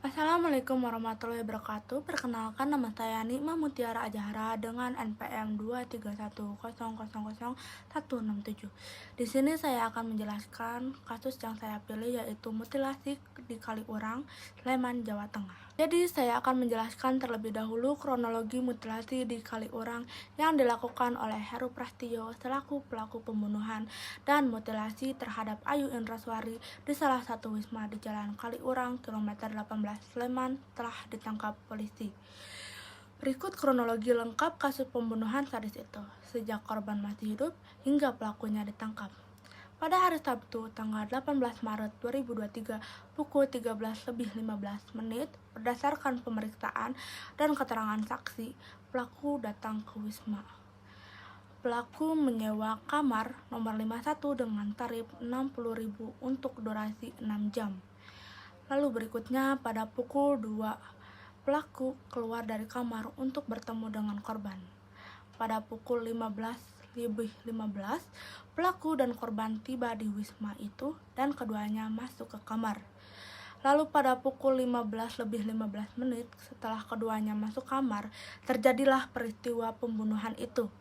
Assalamualaikum warahmatullahi wabarakatuh. Perkenalkan, nama saya Nikma Mutiara Ajahara dengan NPM 231000167. Di sini saya akan menjelaskan kasus yang saya pilih, yaitu mutilasi di Kaliurang, Sleman, Jawa Tengah. Jadi saya akan menjelaskan terlebih dahulu kronologi mutilasi di Kaliurang yang dilakukan oleh Heru Prasetyo selaku pelaku pembunuhan dan mutilasi terhadap Ayu Indraswari di salah satu wisma di Jalan Kaliurang, kilometer 18 Sleman, telah ditangkap polisi. Berikut kronologi lengkap kasus pembunuhan sadis itu, sejak korban masih hidup hingga pelakunya ditangkap. Pada hari Sabtu, tanggal 18 Maret 2023, pukul 13:15, berdasarkan pemeriksaan dan keterangan saksi, pelaku datang ke wisma. Pelaku menyewa kamar nomor 51 dengan tarif 60.000 untuk durasi 6 jam. Lalu berikutnya, pada pukul 2, pelaku keluar dari kamar untuk bertemu dengan korban. Pada pukul 15:15, pelaku dan korban tiba di wisma itu dan keduanya masuk ke kamar. Lalu pada pukul 15:15, setelah keduanya masuk kamar, terjadilah peristiwa pembunuhan itu.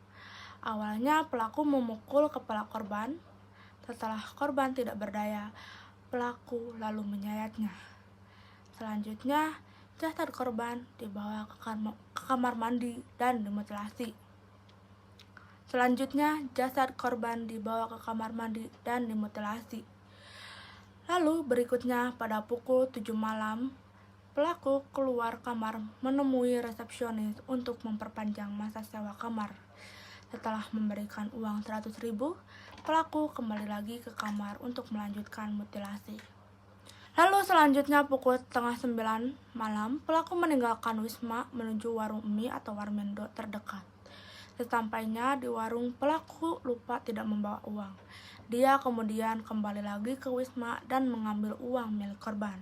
Awalnya pelaku memukul kepala korban. Setelah korban tidak berdaya, pelaku lalu menyayatnya. Selanjutnya, jasad korban dibawa ke kamar mandi dan dimutilasi. Lalu berikutnya, pada pukul 7 malam, pelaku keluar kamar menemui resepsionis untuk memperpanjang masa sewa kamar. Setelah memberikan uang 100.000, pelaku kembali lagi ke kamar untuk melanjutkan mutilasi. Lalu selanjutnya pukul 8:30 malam, pelaku meninggalkan wisma menuju warung mie atau warmindo terdekat. Sesampainya di warung, pelaku lupa tidak membawa uang. Dia kemudian kembali lagi ke wisma dan mengambil uang milik korban.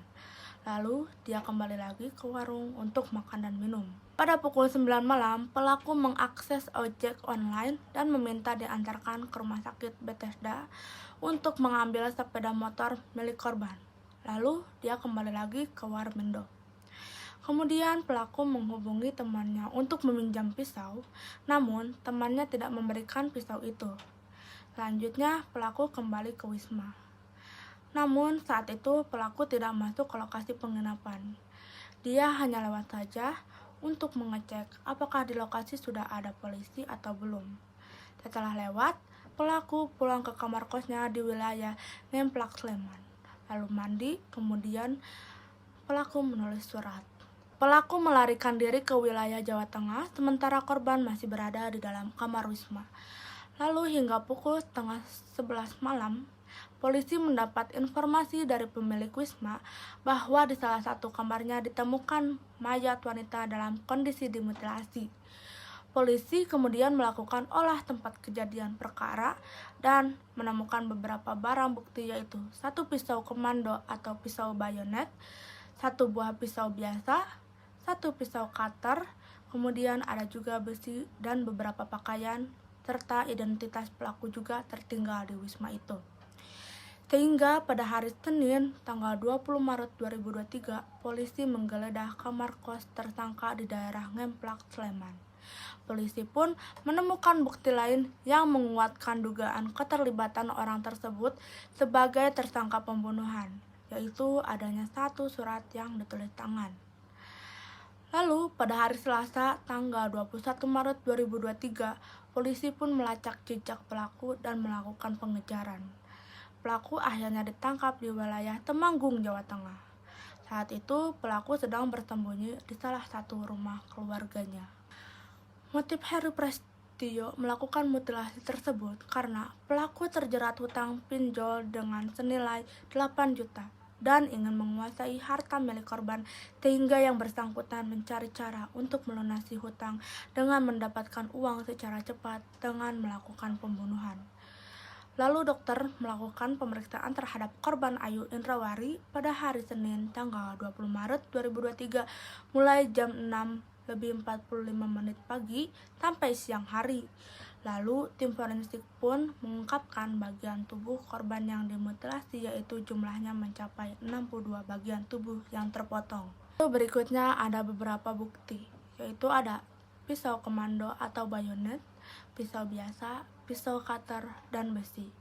Lalu dia kembali lagi ke warung untuk makan dan minum. Pada pukul 9 malam, pelaku mengakses ojek online dan meminta diantarkan ke rumah sakit Bethesda untuk mengambil sepeda motor milik korban. Lalu dia kembali lagi ke warmindo. Kemudian pelaku menghubungi temannya untuk meminjam pisau, namun temannya tidak memberikan pisau itu. Selanjutnya pelaku kembali ke wisma. Namun saat itu pelaku tidak masuk ke lokasi penginapan. Dia hanya lewat saja untuk mengecek apakah di lokasi sudah ada polisi atau belum. Setelah lewat, pelaku pulang ke kamar kosnya di wilayah Ngemplak, Sleman. Lalu mandi, kemudian pelaku menulis surat. Pelaku melarikan diri ke wilayah Jawa Tengah, sementara korban masih berada di dalam kamar wisma. Lalu hingga pukul 10:30 malam, polisi mendapat informasi dari pemilik wisma bahwa di salah satu kamarnya ditemukan mayat wanita dalam kondisi dimutilasi. Polisi kemudian melakukan olah tempat kejadian perkara dan menemukan beberapa barang bukti, yaitu 1 pisau komando atau pisau bayonet, 1 buah pisau biasa, 1 pisau cutter, kemudian ada juga besi dan beberapa pakaian, serta identitas pelaku juga tertinggal di wisma itu. Sehingga pada hari Senin, tanggal 20 Maret 2023, polisi menggeledah kamar kos tersangka di daerah Ngemplak, Sleman. Polisi pun menemukan bukti lain yang menguatkan dugaan keterlibatan orang tersebut sebagai tersangka pembunuhan, yaitu adanya 1 surat yang ditulis tangan. Lalu pada hari Selasa, tanggal 21 Maret 2023, polisi pun melacak jejak pelaku dan melakukan pengejaran. Pelaku akhirnya ditangkap di wilayah Temanggung, Jawa Tengah. Saat itu, pelaku sedang bersembunyi di salah satu rumah keluarganya. Motif Heru Prasetyo melakukan mutilasi tersebut karena pelaku terjerat hutang pinjol dengan senilai 8 juta dan ingin menguasai harta milik korban, sehingga yang bersangkutan mencari cara untuk melunasi hutang dengan mendapatkan uang secara cepat dengan melakukan pembunuhan. Lalu dokter melakukan pemeriksaan terhadap korban Ayu Indraswari pada hari Senin tanggal 20 Maret 2023 mulai jam 6:45 pagi sampai siang hari. Lalu, tim forensik pun mengungkapkan bagian tubuh korban yang dimutilasi, yaitu jumlahnya mencapai 62 bagian tubuh yang terpotong. Berikutnya ada beberapa bukti, yaitu ada pisau komando atau bayonet, pisau biasa, pisau cutter, dan besi.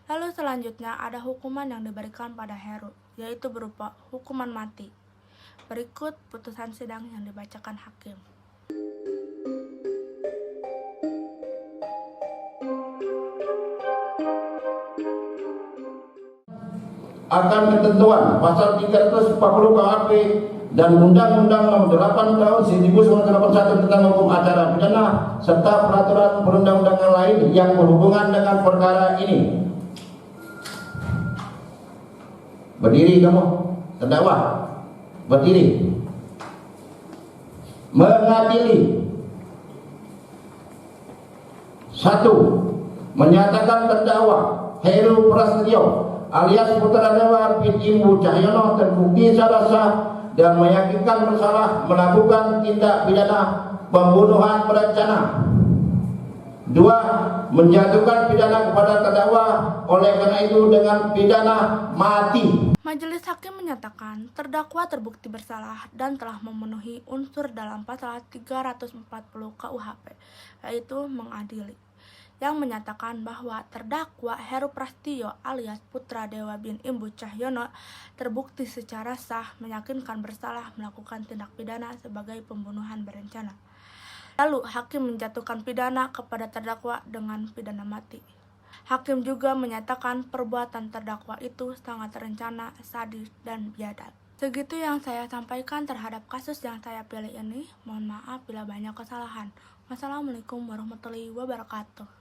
Lalu selanjutnya ada hukuman yang diberikan pada Heru, yaitu berupa hukuman mati. Berikut putusan sidang yang dibacakan hakim. Akan ketentuan pasal 340 KUHP dan Undang-Undang Nomor 8 Tahun 1981 tentang hukum acara pidana serta peraturan perundang-undangan lain yang berhubungan dengan perkara ini. Berdiri kamu, terdakwa. Berdiri. Mengadili. 1. Menyatakan terdakwa Heru Prasetyo alias Putradewa bin Imbu Cahyono terbukti secara sah dan meyakinkan bersalah melakukan tindak pidana pembunuhan berencana. 2. Menjatuhkan pidana kepada terdakwa oleh karena itu dengan pidana mati. Majelis hakim menyatakan terdakwa terbukti bersalah dan telah memenuhi unsur dalam pasal 340 KUHP, yaitu mengadili, yang menyatakan bahwa terdakwa Heru Prasetyo alias Putradewa bin Imbu Cahyono terbukti secara sah meyakinkan bersalah melakukan tindak pidana sebagai pembunuhan berencana. Lalu hakim menjatuhkan pidana kepada terdakwa dengan pidana mati. Hakim juga menyatakan perbuatan terdakwa itu sangat terencana, sadis, dan biadab. Segitu yang saya sampaikan terhadap kasus yang saya pilih ini. Mohon maaf bila banyak kesalahan. Wassalamualaikum warahmatullahi wabarakatuh.